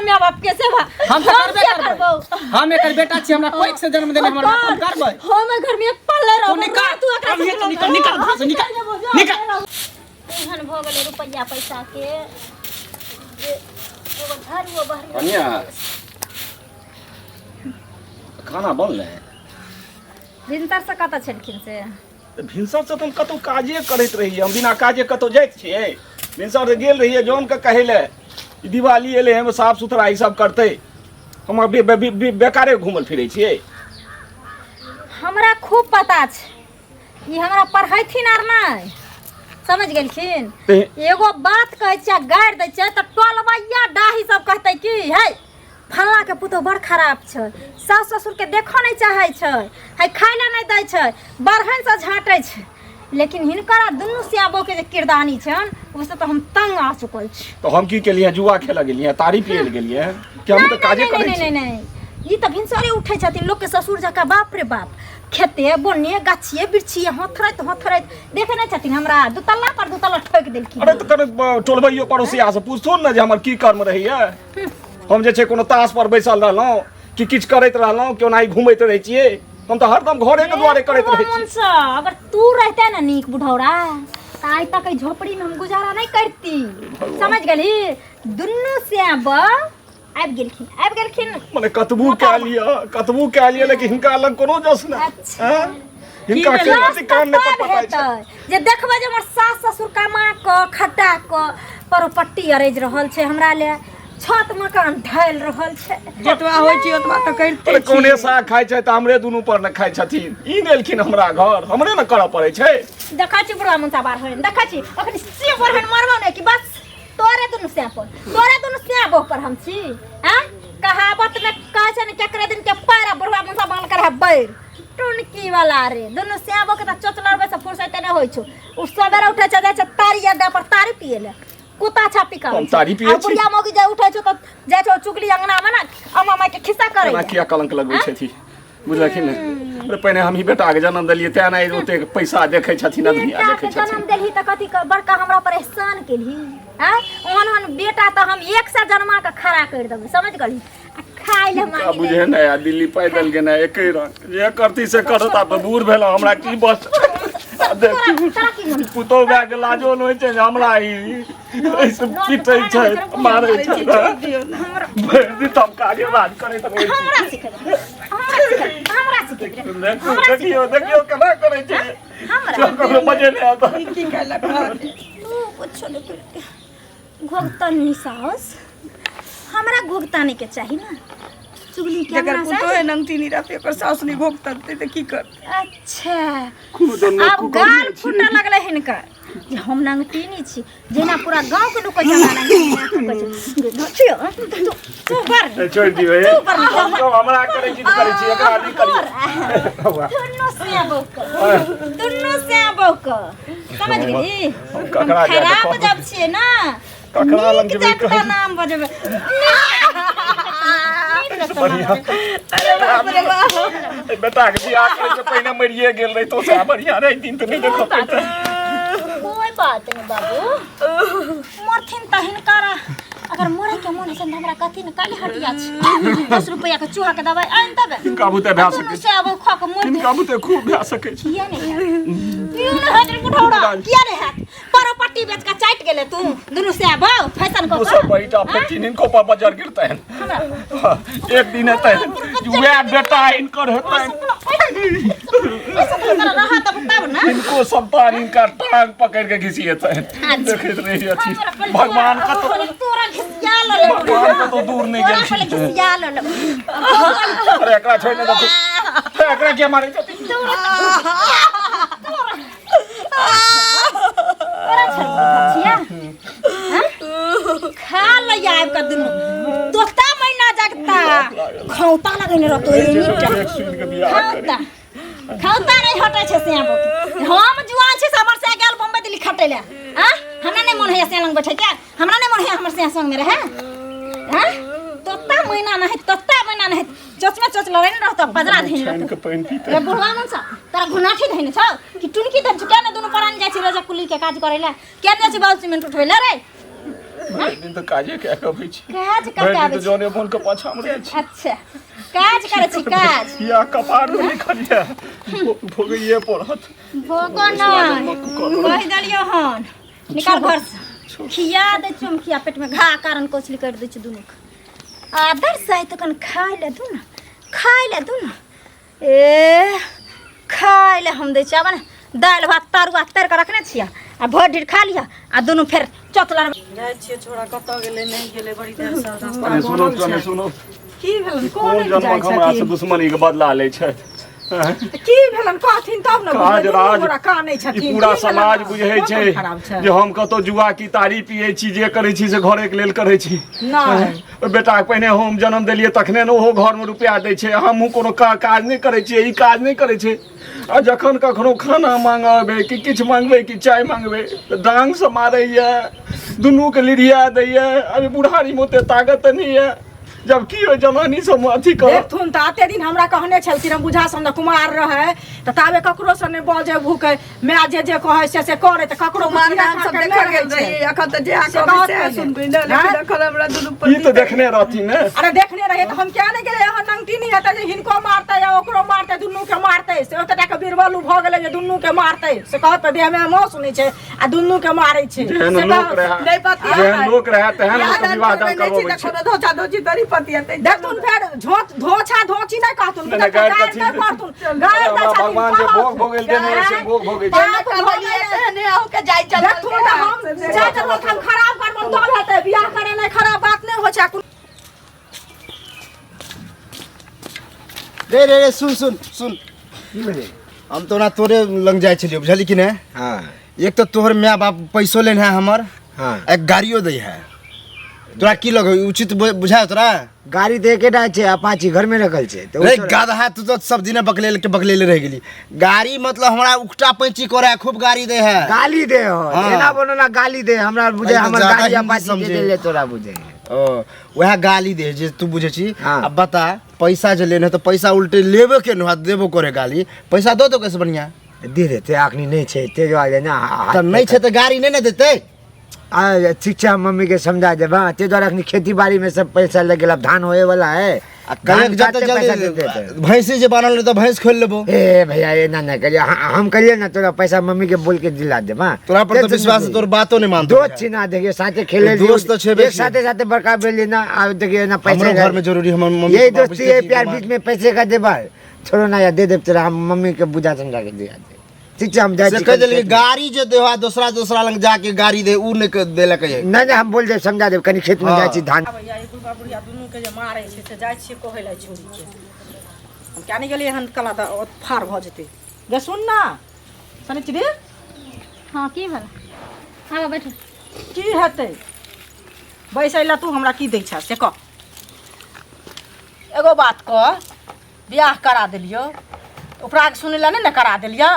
My बाप के सेवा हम तो करबे करबो। हम एकर बेटा छी, हमरा कोई से जन्म देने हमर बाप करबै। हम घर में पल्ले रहो। निकाल तू एकरा निकाल निकाल निकाल। एहन भ गेलै रुपैया पैसा के जे एगो घर वो बहरी। कन्या खाना बनले भिनसर से कत छलखिन से भिनसर से तुम कतौ काजे करैत रहिए, हम बिना काजे कतौ जाइत छियै। भिनसर से गेल रहिए जौन के कहै ले दिवाली एले हम साफ सुथरा ई सब करते, हम बेकारे घूमल फिरै छियै। हमरा खूब पता छै, ई हमरा पढ़ैथिन आर नहीं समझ गेलखिन। एगो बात कहै छै गाड़ दै छै त टोलबैया डाही सब कहतै कि हे फल्ला के पुतो बड़ खराब छै, सास ससुर के देखो नहीं चाहे छै, है खाय ले नहीं दै छै, बरहन से झाँटै छै। लेकिन हिनकरा दुनू सियाबो के जे किरदानी छन ओसे तो हम तंग आ चुकल छी। तो हम की केलिए, जुआ खेला गेलिए, तारी पिए गेलिए कि हम तो काजे करै छी। नहीं ई त भिनसरे उठै छथिन लोग के ससुर जका, बाप रे बाप, खेते बोने गाछिए बिरछिए हथरैत देखे नहीं छथिन हमरा दुतल्ला पर दुतल्ला ठोक देलखिन। अरे तो टोलबैयो पड़ोसिया से पूछथुन न जे हमर की कर्म रहिए। हम जे छै कोनो तास पर बैसल रहलहुं कि किछ करैत रहलहुं, क्यों नहीं घुमैत रहै छियै। हम तो हरदम घरे के द्वारे करैत रहै छी। अगर तू रहते ना नीक बुढ़ौरा त आइ तक झोपड़ी में हम गुजारा नहीं करती, समझ गेली। दुनू सियाब आबि गेलखिन माने कतबू कह लिया लेकिन हिनका लग कोनो जस ना। अच्छा हिनका के कान ने पता छै जे देखबे जे हमर सास ससुर कमा क खटा क परपट्टी अरेज रहल छै, हमरा ले छत मकान ढाल रहल छै। जतवा होय छै ओतबा त करते छी। कोने साग खाय छै त हमरे दुनू पर न खाय छथिन। ई गेलखिन हमरा घर, हमरे न करऽ पड़ै छै। देखा छी बुढ़ा मुंसा बार होय, देखा छी अखनी से बरहन मारबो नै कि बस तोरे दुनू से पर हम छी। हैं कहावत में कहै छै न केकरे दिन के पैरा बुढ़वा मुंसा बाल कर है बैर टुनकी वाला रे। दुनू से के त चोचलरबे से फुर्सत नै होय छै। उ सबेरे उठै छै, जाय छै तारी अड्डा पर तारी पिए ले, कुत्ता छापी का तारी पिए छी। बुढ़िया मौगी जे उठै छै त जाय छै चुगली अंगना में ना अम्मा माय के खिस्सा करे। ना किया कलंक लगबै छथि बुझलखिन न। अरे पहिने हम ही बेटा के जन्म देलिए त नै ओते पैसा देखै छथिन, अदमिया देखै छथिन। जन्म देलही त कथि बड़का हमरा पर एहसान केलही। हैं ओहन बेटा त हम एक से जन्मा के खड़ा कर देबै, समझ गली। आ खाइ ले का मांगे बुझे नै आ दिल्ली पैदल गेना एकै रंग जे करती से करत। अब बूढ़ भेला हमरा की बस पुतो भए के लाजो नै छै जे हमरा ई ऐसे पिटै छै मारै छै। भरि तब काजे राज करैत रहै छै। हमरा सिखे देखियो केना करै छै। ककरो मजे नै आता। की कहला घर तू कुछ नहीं घोगतन निसास हमरा घोगताने के चाहिए ना। चुगली के जकर हमरा पुतो से है नंगतीनी रहते ओकर सास नहीं भोगतते त की कर। अच्छा खुद अब गाल फूटा लगले हिनका जे हम नंगतीनी छी, जेना पूरा गांव के लोग जाना नहीं तू कर छोड़ दियो हे। हमरा करै छी करै छी, एकरा नहीं करियो। दुन्नू से बौक समझ गेली। ककरा जा खराब जब छिए ना ककरा लग नीक जेबै जात नाम बजबे। बढ़िया। अरे बाप रे बाप। बेटा के बियाह करे से पहले मरिए गेल रही तो से बढ़िया रही, दिन तो नहीं देखो पैते। कोई बात नहीं बाबू, मरथिन त हिनकारा अगर मरे के मन है त हमरा कथि न काली हटिया छ 10 रुपया के चूहा के दवाई आइन देबे। इनका बुते भए सकै से अब खा के मर इनका बुते खूब भए सकै छै। किया नहीं क्यों न हट बुढ़ौड़ा किया नहीं है परपट्टी बेच के चाट गेले तू दुनु से अब फैशन को दूसरा बैठा फटी इनको पर बाजार गिरता है। एक दिन है वे बेटा इनकर होता है रहा तब तब ना इनको संतान इनका टांग पकड़ के घिसिएता है। देखत रही अच्छी भगवान का तो तोरा घिसिया ले भगवान का तो दूर नहीं गेल छी। घिसिया ले अरे एकरा छोड़ दे तू एकरा के मारे छथि। खा ले आब का दुनु तोता महीना जगता खौता लगने रहतो एक सुन के बियाह करे खौता नहीं हटे छे से हम जुआन छे हमर से गेल बम्बई दिल्ली खटे ले। हां हमरा नहीं मन है से लंग बैठे के, हमरा नहीं मन है हमर से संग में रहे। हां तोता महीना नहीं चोच में चोच लगे न रहतो पजरा धइन रहतो के पैन पीते रे बुढ़वा मन सा तोरा गुनाठी धइन छ कि टुनकी धन छ के न दुनु परान जाय छी रोजा कुली के काज करे ले के न छ बाल सीमेंट उठवे ले रे। दिन तो काजे क्या कहबै छी काज भरि करके दिन आबै तो छी जौने मोन के पाछा में रहै छी अच्छा काज करै छी काज या कपार में लिखलिए भोगइए पड़त भोगो नहीं कहि देलियो हन निकाल घर से खिया दे चुमखिया पेट में घा कारण कोचली कर दे छी दुनू आदर से तो कन खाइ ले दू ना ए खाइ ले हम दे छी अब दाल भात तरुआ तर के रखने छिया आ भर ढीर खा लिया आ दुनू फेर चौथला जाय छियै छोड़ा कतऽ गेलै नहीं गेलै बड़ी देर से रास्ता अरे सुनो की भेलन कोन कोन जाय जन्म हमरा से छथिन दुश्मनी के बदला लै छै की भेलन कहथिन तब न काज राज पूरा कानै छथिन ई पूरा की समाज भेलन? बुझै छै मौसम खराब छै जे हम कतौ जुआ की तारी पियै छी जे करै छी से घरे के लेल करै छी नहीं ओइ बेटा के पहिने हम जन्म देलियै तखने ने ओहो घर में रुपया दै छै हमहूँ कोनो काज नहि करै छियै ई काज नहि करै छै आ जखन कखनो खाना मांगबै कि किछु मांगबै कि चाय मांगबै तऽ डांग से मारैया दुनू के लिरिया दैया अरे बुढ़ारी में ओते ताकत तऽ नहि यऽ जब की हो जवानी सब अथी कर देखथुन तऽ आते दिन हमरा कहने छलखिन हम बुझा सम कुमार रहे तऽ ताबे ककरो से नहि बजे भूखे माय जे कहै से करे तऽ ककरो कुमारदान सब देखा गेल रही अखन तऽ जे कहबै से सुनबै न लेकिन अखन हमरा दुनू पर ई तऽ देखने रहथिन ने अरे देखने रहे तऽ हम क्या नहीं गेले यहाँ नंगटी नहीं हेतै जे हिनको मारतै या ओकरो मारतै दुनू के मारतै से ओतटा के बीरबलू भ गेलै जे दुनू के मारतै से कहत देह में मोह सुनै छै आ दुनू के मारै छै जेहन लोक रहै नहीं पति जेहन लोक रहै तेहन लोक विवाह दान करबै छै कोनो धोचा धोची तरी पति हेतै देखथुन फेर धोछा धोची नहीं कहथुन नहि, गारि गायर कथी? नहीं करथुन गायर हमरा भगवान जे भोग भोगैल देने है से भोग भोगै छै बाप भोगैल कहलिए आउ के जाय चल देखथुन तऽ हम जाय चल हम खराब करबन तब हेतै बियाह करे नहीं खराब बात नहीं हो छै रे सुन हम तोरा तोरे लग जाए छलियो बुझली कि नहीं हाँ एक तो तोहर माँ बाप पैसो लेने है हमर हाँ एक गाड़ियों दे है तोरा की लगे उचित बुझाय तोरा गाड़ी दे के डाल छे अपाची घर में रखल छे तो रे गाधा तू तो सब दिन बकलेले रह गेली गाड़ी मतलब हमरा उकटा पैंची करे खूब गाड़ी दे है गाली दे हो हाँ। एना बोलो ना गाली दे हमरा बुझे भाई तो हमर ज्यादा गाड़ी हिंदी अपाची समझे। दे ले तोरा बुझे ओ वह गाली दे जे तू बुझे छी हाँ। अब बता पैसा जे लेने तो पैसा उल्टे लेबे के न देबो करे गाली पैसा दो तो कैसे बढ़िया दे देते आखनी नहीं छे ते जो आले ना तो नहीं छे तो गाड़ी नहीं ना देते आ शिक्षा मम्मी के समझा दे बा ते द्वारा अपनी खेती बाड़ी में सब पैसा लगे धान होए वाला है कहीं जाते जल्दी भैंसी जे बनल तो भैंस खोल लेबो ए भैया ये ना करिए हम करिए ना तोरा पैसा मम्मी के बोल के दिला दे बा तोरा पर तो विश्वास है तोर बातों नहीं मानतो दोस्त छिना देखिए साथे खेले दोस्त तो छेबे एक साथे साथे बड़का बेली ना आ देखिए ना पैसे हमरो घर में जरूरी हम मम्मी यही पापा दोस्ती बुझते है कि प्यार बीमार- बीच में पैसे का दे बा छोड़ो ना यार दे दे तेरा हम मम्मी के बुझा समझा के दिया दे ठीक है हम जाए से कह देली गाड़ी जे देवा दूसरा लंग जाके गाड़ी दे उ ने देला कहिए नहीं हम बोल दे समझा दे कनी खेत में हाँ। जाए छी धान भैया एक बुढ़ा बुढ़िया दुनू के जे मारै छै से जाइ छियै कहै लै छोड़ी के हम क्या नहीं गेलियै हन कला तऽ फाड़ भऽ जेतै गे सुन ना सुनै छी रे हाँ की भेल हाँ बैठ की हेतै बैसै ला तू हमरा की दै छ से कह एगो बात कह बियाह करा देलियो ओकरा सुनै ला नहीं करा देलियो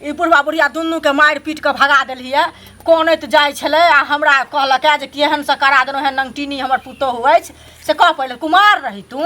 ई बुढ़वा बुढ़िया दुनू के मारि पीट के भगा देलियै कोनैत जाइ छलै आ हमरा कहलक जे केहन से करा देलहुँ एहन नंगटीनी हमर पुतोहु अछि से कह पहिले कुमार रही तू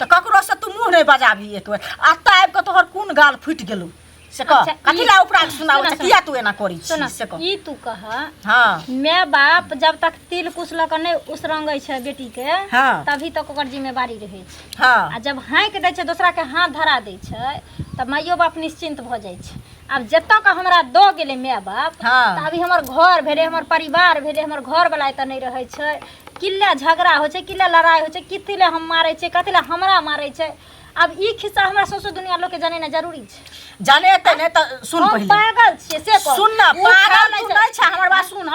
तऽ ककरो से तू मुँह नहीं बजाबही एक बेर आत्ता आबि कऽ तोहर कोन गाल फुटि गेलौ से कह अच्छा, कथी ई- ला उपराग सुनाउ सुना, किया तू एना करै सुना छी से कह ई तू कह हाँ माय बाप जब तक तिल कुसलक नहीं उसरंगै छै बेटी के हाँ। तभी तक ओकर जिम्मेवारी रहै छै हाँ आ जब हाँकि दै छै दोसरा के हाथ धरा दै छै तब माइयो बाप निश्चिंत भऽ जाइ छै आब जतऽ का हमरा दऽ गेलै माय बाप हाँ। तऽ अभी हमर घर भेलै हमर परिवार भेलै हमर घर वाला एतऽ नहीं रहै छै किल्ला झगड़ा होइ छै किल्ला लड़ाई होइ छै कथी ले हम मारै छै कथी ले हमरा मारै छै अब ई खिस्सा हमरा सौंसे दुनिया लोग के जानेना जरूरी छै जाने तऽ नहीं तऽ सुन हम पहिले पागल छियै से कह सुन ना उ पागल खाय तू नहीं छै हमर बात सुन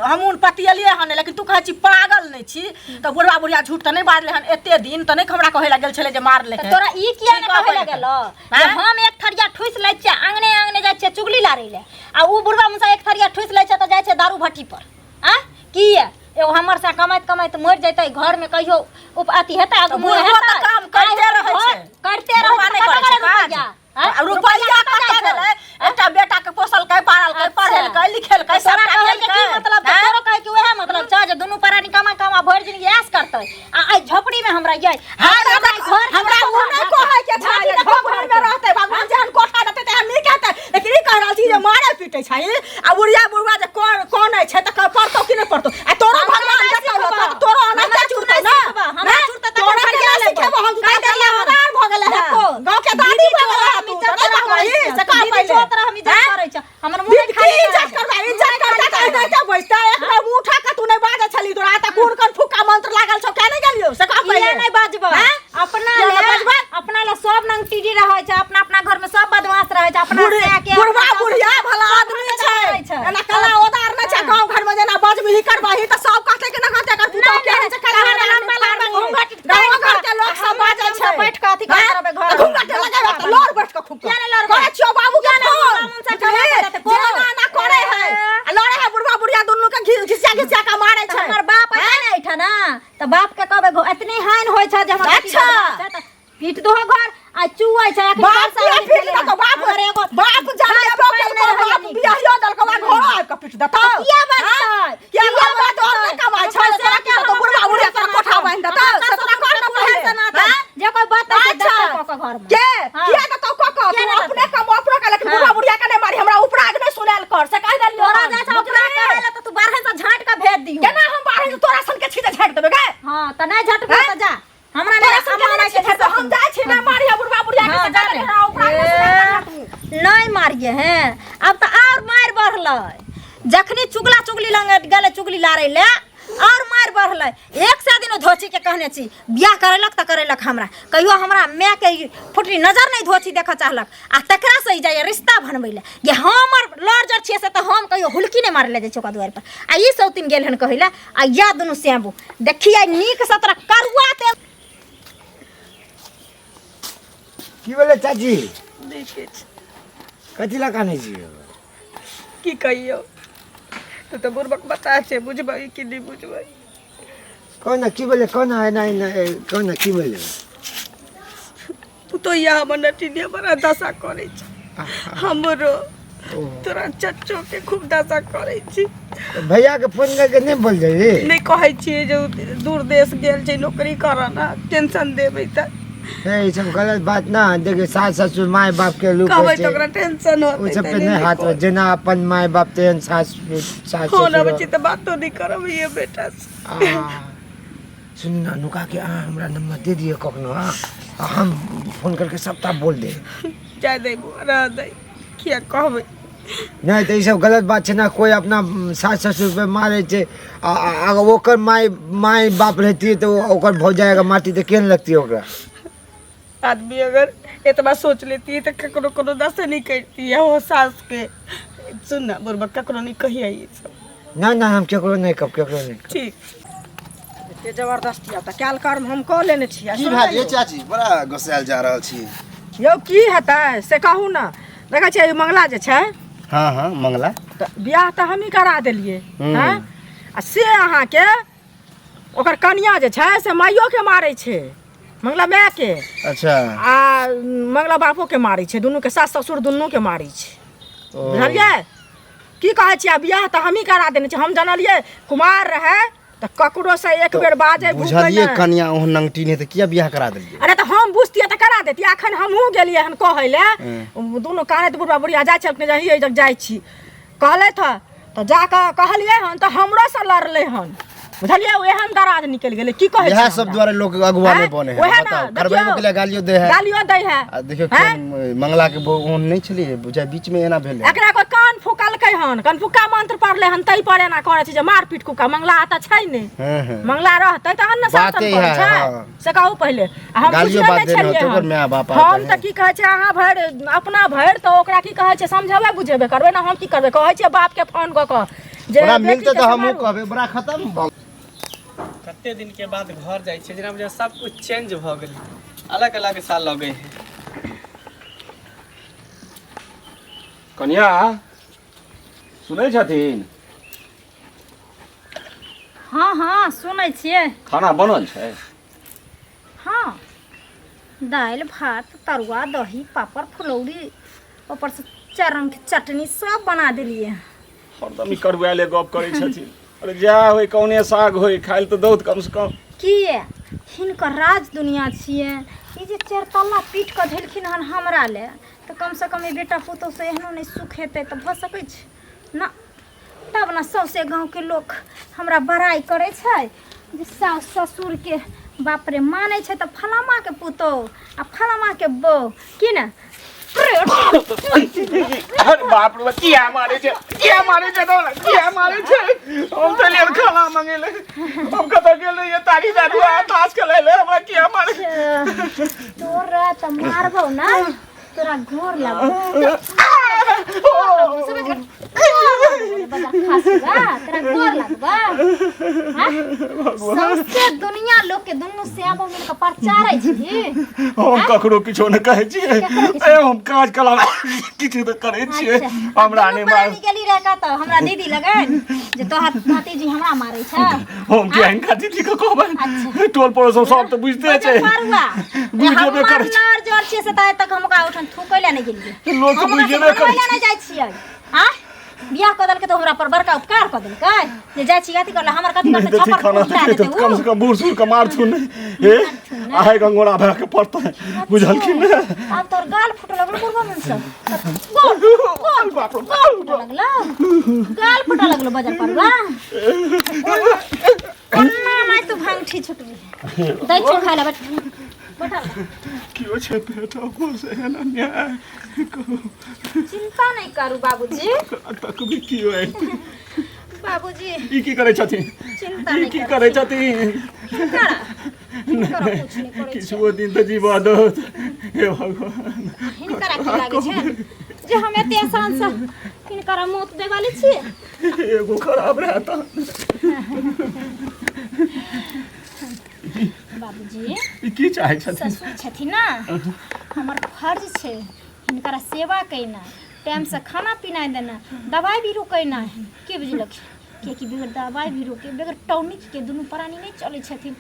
हम पतियलिए हन लेकिन तू कहै छी पागल नहीं छी तऽ बुढ़वा बुढ़िया झूठ तऽ नहीं बाजले हन एते दिन तऽ नहीं हमरा कहै ला गेल छलै जे मार ले तऽ तोरा ई किया ने कहै लगे लगल जे हम एक थरिया ठुस लै छियै आंगने आंगने जाइ छियै चुगली लारै ले आ उ बुढ़वा मुसा एक थरिया ठुस लै छै तऽ जाइ छै दारू भट्टी पर आ की है एगो हमर से कमाइत कमाइत मर जैतै घर में कहियो अथी हेतै आगू मुँह बुढ़वा हेतै तऽ काम करते रहै छै करते रहै बुढ़वा नहि करै छै काज। रुपैया कते देलै एकटा बेटा के पोसलकै पाललकै पढ़ेलकै लिखेलकै तोरा सबटा कहै के की केलकै। मतलब हैं? तोरो कहै के उहे मतलब छ जे दुनू प्राणी कमा कमा भरि जिंदगी ऐश करतै आ आई झोपड़ी में हमरा जाय हमरा उ नहीं कहै के छै जे घर में रहतै भगवान जेहन कोठा देतै तेहन नीक हेतै लेकिन ई कह रहल छी जे मारे पीटै छै आ बुढ़िया बुढ़वा जे कोन छै तऽ पढ़तौ कि नहीं पढ़तौ आ तोरो भगवान कुड़ कर फुक्का मंत्र लागल छौ क्या नहीं गेलियो से कह ये नहीं बजबो अपना ले सब नंग टीडी रहै छै अपना अपना घर में सब बदमाश रहै छै अपना से के बुढ़वा बुढ़िया भला आदमी छै एना कला ओदार न छै गांव घर में जेना बजबही करबही त सब कहते कि न कहते कर तू तो के छै कला लंबा घूंघट गांव घर के लोग सब बाजै छै बैठ के अथी करबे घर घूंघट लगाबे त लोर बैठ के खूब क्या नहीं लड़ कहै छियो बाबू के फोन से करबे ना करे है लड़े है बुढ़वा बुढ़िया दुन्नु के घिसिया के मारे छै हमर बाप है ना ऐठा ना त बाप के कहबे इतनी हाइन होय छै जे हमर अच्छा पीट दो घर आ चुआय छै बाप के पीट दो बाप एगो बाप जाने बाप बियाहियो दल के घर आइ के पीट देता किया बात क्या बात और नहीं कमाय छै से के तो बुढ़वा बुढ़िया कर कोठा बांध देता सतना कर न पहिले जे कोई बात है घर में के किया के तो कोको तू अपने कम अपना के लेकिन बुढ़वा बुढ़िया के नहीं मारी हमरा उपराग नहीं सुनाल कर से कह देलियो तोरा जा छै उपराग करेला त तू बाहर से झाट के भेज दियो केना हम बाहर से तोरा सन के छीते झाट देबे गे हां त नहीं झट भेज त जा हमरा नहीं सामान छै त हम जाय छी ना मारिया बुढ़वा बुढ़िया के से कह उपराग नहीं नहीं मारिए हैं अब तो और मार बढ़लै जखनी चुगला चुगली लंग गले चुगली लारे ले और मार बढ़लै एक से दिन धोची के कहने छी बियाह करेलक त करेलक हमरा कहियो हमरा मैं के फुटली नजर नहीं धोची देख चाहलक आ तकरा से जाय रिश्ता बनबै ले ये हमर लड़ जर छिए से त हम कहियो हुलकी ने मार ले जाय चौका द्वार पर आ ई सब दिन गेल हन कहिला आ या दुनु सेबू देखिए नीक सतरा करुआ ते की बोले चाची देखे कथी ला काने छी की कहियो तू तो बुरबक बता छे बुझबै कि नहीं बुझबै कौन की बोले कौन है नहीं कौन की बोले तू तो यहाँ हमर नटिनिया बड़ा दशा करे छ हमरो तोरा चच्चो के खूब दशा करे छी भैया के फोन करके नहीं बोल दे रे नहीं कहै छिए जो दूर देश गेल छै नौकरी करना टेंशन देबै त ये सब गलत बात ना देखे सास ससुर माय बाप के लोग कहबै त ओकरा टेंशन वो होतै सब पे नहीं हाथ हो जेना अपन माय बाप तेन सास फोन ससुर बच्ची त बातो नहीं करब ये बेटा सुन ना नुका के हमरा नंबर दे दिए कखनो हम फोन करके सबटा बोल दे जाय दे रह दे किया कहबै नहीं तो ये सब गलत बात है ना कोई अपना सास ससुर पे मारे छे अगर ओकर माय बाप रहती तो ओकर भौ जाएगा माटी तो केन लगती होगा आदमी अगर इतना सोच लेती है तो ककरो कोनो दस नहीं करती है वो सास के सुन ना बुरबक ककरो नहीं कहिए ये सब ना ना हम केकरो नहीं केकरो नहीं ठीक एते जबरदस्ती आता काल कर्म हम क लेने छी की भाई ये चाची बड़ा गोसाल जा रहल छी यौ की हेतै से कहू ना देखै छै मंगला जे छै हां हां मंगला त बियाह त हमही करा देलिए हैं आ से अहाँ के ओकर कन्या जे छै से माइयो के मारै छै मंगला माय के अच्छा आ मंगला बापो के मारै छै दुनू के सास ससुर दुनू के मारै छै बुझलियै की कहै छियै बियाह त हमही करा देने छी हम जानलियै कुमार रहे त ककरो से एक बेर बाजे बुझलिए कन्या ओहन नंगटी ने त किया बियाह करा देलिए अरे त हम बुझतियै त करा देतियै अखन हमहूँ गेलियै हन कहै ले दुनू काने त बुढ़वा बुढ़िया जाइ छलखिन जहिए जग जाइ छी कहले त जाके कहलियै हन त हमरो से लड़ले हन बुझलिए एहन दराज निकल गेलै की कहै यह सब द्वारा लोग अगुआ में बने है बताओ करबै के लिए गालियो दे है गालियो दै है आ देखियो मंगला के ओहन नहीं छलिए बुझा बीच में एना भेल एकरा कोई कान फुकलकै हन कान फुक्का मंत्र पढ़ले हन तै पर एना करे छै जे मार पीट कुका मंगला आता छै ने मंगला रहतै त अन्न शासन करे छै से कहू पहिले हम गालियो बात देने तो ओकर माय बाप हम त की कहै छै अहाँ भर अपना भर त ओकरा की कहै छै समझाबे बुझेबे करबै ना हम की करबै कहै छै बाप के फोन क जे बड़ा मिलते त हमहु कहबे बड़ा खत्म कते दिन के बाद घर जाइ छै जेना मुझे सब कुछ चेंज भ गेलै अलग अलग सा लगे है कन्या सुनै छथिन हाँ हाँ सुनै छियै खाना बनल छै हाँ दाल भात तरुआ दही पापड़ फुलौरी ऊपर से 4 रंग की चटनी सब बना दिलिए हरदम ई करुआले गप करै छथिन अरे जा होय कौने साग होय खाइल तो बहुत कम से कम किए हिनकर राज दुनिया छिए ई जे 4 तल्ला पीट के धेलखिन हन हमरा ले तो कम से कम ई बेटा पुतौ से एहनो नहीं सुख हेतै तो भ सकै छै ना तब ना सौसे गांव के लोग हमरा बड़ाई करे छै जे सास ससुर के बाप रे मानै छै तो फलामा के पुतौ आ फलामा के बहू की ना अरे बाप रे किया मारे छे तो किया मारे छे हम तो ले खाना मांगेले हम कत गेले ये तारी दादू ताश खेले हमरा किया मारे तोरा त मारबो ना तोरा घोर लागो तेरा घोर लगबा सबसे दुनिया लोग के दुनु श्याम मिल के प्रचार छी हम ककरो किछो न कहै छी हम काज कला किछु त करै छी हमरा ने मार निकली रे का त हमरा दीदी लगन जे तोहा भतीजी हमरा मारै छ हम के इनका दीदी के कहबै टोल पड़ोस सब त बुझते छै बुझबे करै छै नार जोर छै से ताय तक हमका उठन थूकैला नै गेलिए लोग त बुझबे करै छै नै जाय छियै हां बियाह क देलकै तो हमरा पर बड़का उपकार क देलकै जे जाय छी गाती करला हमर कथि करते छप्पर उठा देते कम से कम बूढ़ सूढ़ के मार थू ने हे आहे गंगोरा भा के पड़ता है बुझल कि ना अब तोर गाल फुट लगल बुढ़वा मन सब गोल बाप रे गोल लगला गाल फुट लगल बाजार परवा अन्ना नै तू भांगठी छुटबी दै छी खाइला बैठा क्यों छे बेटा को से है ना न्याय चिंता नहीं करू बाबूजी तक भी क्यों है बाबूजी ई की करे छथि चिंता ई नहीं की करे छथि करा कुछ नहीं करे किछु दिन त जीवा दो हे भगवान हिनकरा की लागे छै जे हम एते आसान से हिनकरा मौत दे वाली छी एगो खराब रहता बाबूजी ई की चाहे छथि ससुर छथिन ना हमर फर्ज छै हिनकरा सेवा कैना टाइम से खाना पीना देना दवाई भी रोकैना के बुझलक कि बगैर दवाई भी रोके बगैर टॉनिक के दुनू प्राणी नहीं चलै छथिन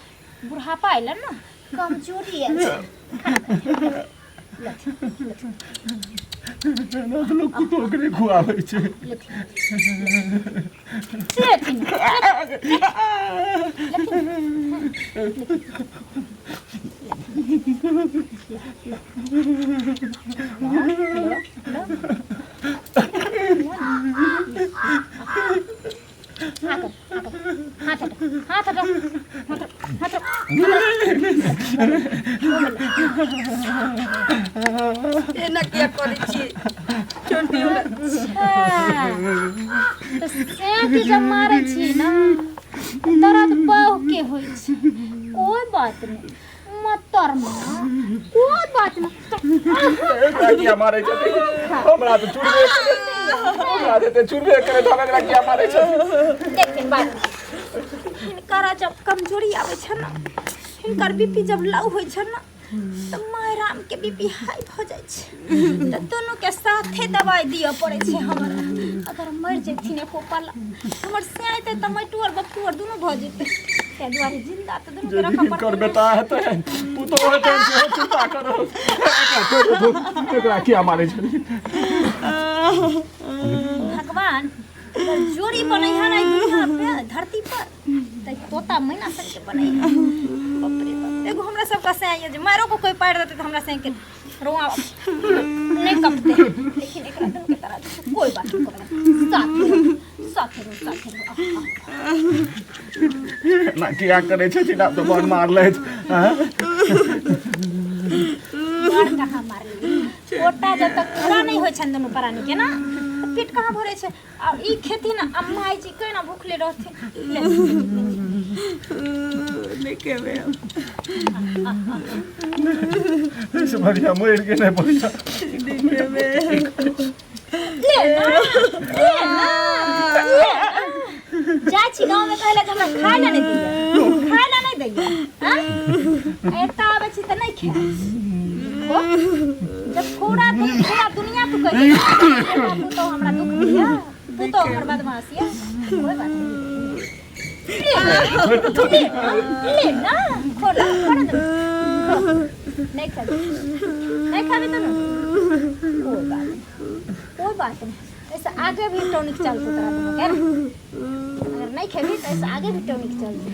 बुढ़ापा आइल ना कमजोरी आइल ना लोग कुतो के खुआबै छै एना किया करै छी छोटी तो सेंट जब मारे छी ना दर्द बहु के होई छै कोई बात नहीं मतर कोई बात नहीं क्या मारे छथि हमरा त चुरबे करे हमरा क्या मारे छथि लेकिन बात हिनकरा जब कमजोरी आवे छ ना हिनकर बीपी जब लो होय छ ना तो मायराम के बीपी हाई हो जाय छै तो दोनों के साथे दवाई दिया पड़े छै हमरा अगर मर जेथिन एको पल हमर सेय ते त मटुअर बक्कुअर दोनों भ जेते ते दुआरे जिंदा त दोनों के रखा कर बेटा हेतै पुतो हेतै चिंता करो एकरा क्या मारे छथि भगवान जोड़ी बनै है ना दुनिया पे धरती पर त तोता मैना सब के बनै है बाप रे बाप एगो हमरा सब का से जे मारो को कोई पाड़ देते त हमरा से के रोआ नहीं कपते लेकिन एकरा दन के तरह कोई बात नहीं करे साथ ना क्या करे छथि ना तो बड़ मार ले हां बड़ कहां मार ले ओटा जब तक पूरा नहीं होय छन दोनों प्राणी के ना पेट कहाँ भरे छे और ई खेती ना अम्मा जी केना भूखले रहथे लेके वे ऐसे बढ़िया मोर के नहीं पड़ता लेके वे ले ना जा छी गांव में कहले हमरा खाए ना नहीं दैया हां एता आवे छी त नहीं खाए जब पूरा दुनिया तू कह तू तो हमरा दुख दिया तू तो हमर बदमाशिया कोई बात नहीं ले ना खोला दो नहीं खाबे तो कोई बात नहीं ऐसा आगे भी टॉनिक चलते तरह दोनों के अगर नहीं खेबी तो ऐसा आगे भी टॉनिक चलते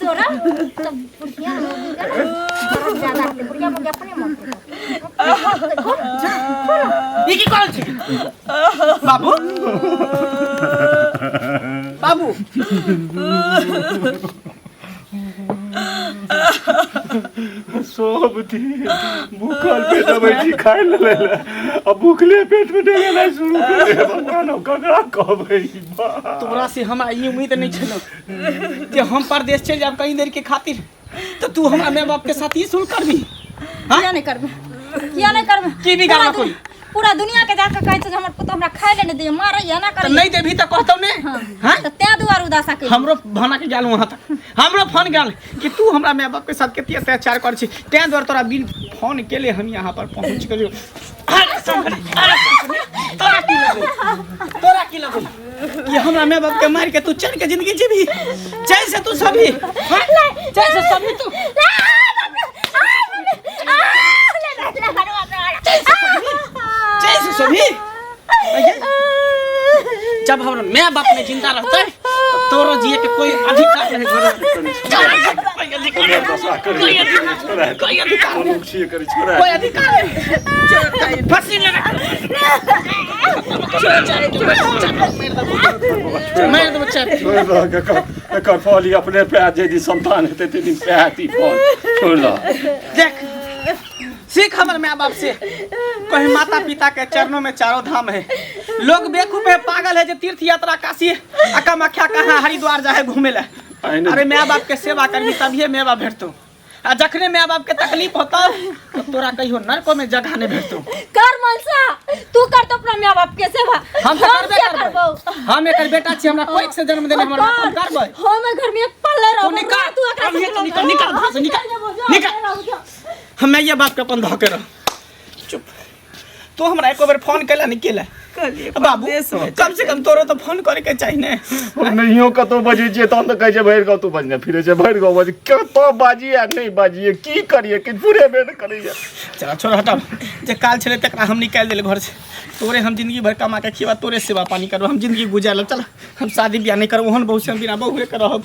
तोरा तो बुढ़िया ज्यादा बुढ़िया अपने मन ये की कौन छी बाबू बाबू सब दिन भूखल पेट बैठी खाए ले अब भूखले पेट में डेला शुरू कर दे भगवान ककरा कहबै तोरा से हमरा ई उम्मीद नहीं छलो कि हम परदेश चल जाब कई देर के खातिर तो तू हमरा माय बाप के साथ ही सुन करबी किया नहीं करबे की भी गाना कोई पूरा दुनिया के जाके कहै छै जे हमर पुत हमरा खाए ले नहीं दे मारै या ना तो करे नहीं देभी तो कहतौ ने हां तो ते दुआर उदासा के हमरो भाना के गेल वहां तक हमरो फोन गेल कि तू हमरा माय बाप के साथ केती अत्याचार कर छी ते द्वार तोरा बिन फोन केले हम यहां पर पहुंच गयो तोरा की लगो कि हमरा माय बाप के मार के तू चल के जिंदगी जीबी जैसे तू सभी जैसे सभी तू जैसे सभी जब हमारा माँ बाप में जिंदा रहता है तो तोरो जिए के कोई अधिकार नहीं कोई अधिकार नहीं फांसी लेना मार दो बच्चा एकर फली अपने पे आ जे संतान हेते ते दिन पे आती फल छोड़ ला देख सीख हमारे माँ बाप से कहीं माता पिता के चरणों में चारों धाम है लोग बेवकूफ है पागल है जो तीर्थ यात्रा काशी कामाख्या कहाँ हरिद्वार जाए घूमे ला अरे माँ बाप के सेवा करबी तभी माँ बाप भेटतो आ जखने माँ बाप के तकलीफ होता तो तोरा कहियो नरकों में जगह नहीं भेटतो कर मनसा तू कर तो अपना माँ बाप के सेवा हम तो करबे करबो हम एकर बेटा छी हमरा कोई से जन्म देने हमर बाप हम करबै हम घर में पल्ले रहो तू निकाल निकाल हमें ये बात के अपन धके रह चुप तो हमरा एको बार फोन कैला नहीं केला बाबू कम से कम तोरो तो फोन करे के चाहिए ने नहियो कतो बजे जे तहन त कहै छै भरि गाँव तू बजने फिरे छै भरि गाँव बजे कतो बाजिए नहीं बाजिए की करिए कि पूरे बेर करिए चला छोड़ हटा जे काल छले तकरा हम निकाल देले घर से तोरे हम जिंदगी भर कमा के खिवा तोरे सेवा पानी करब हम जिंदगी गुजार लब चल हम शादी ब्याह नहीं करब ओहन बहु से हम बिना बहुए के रहब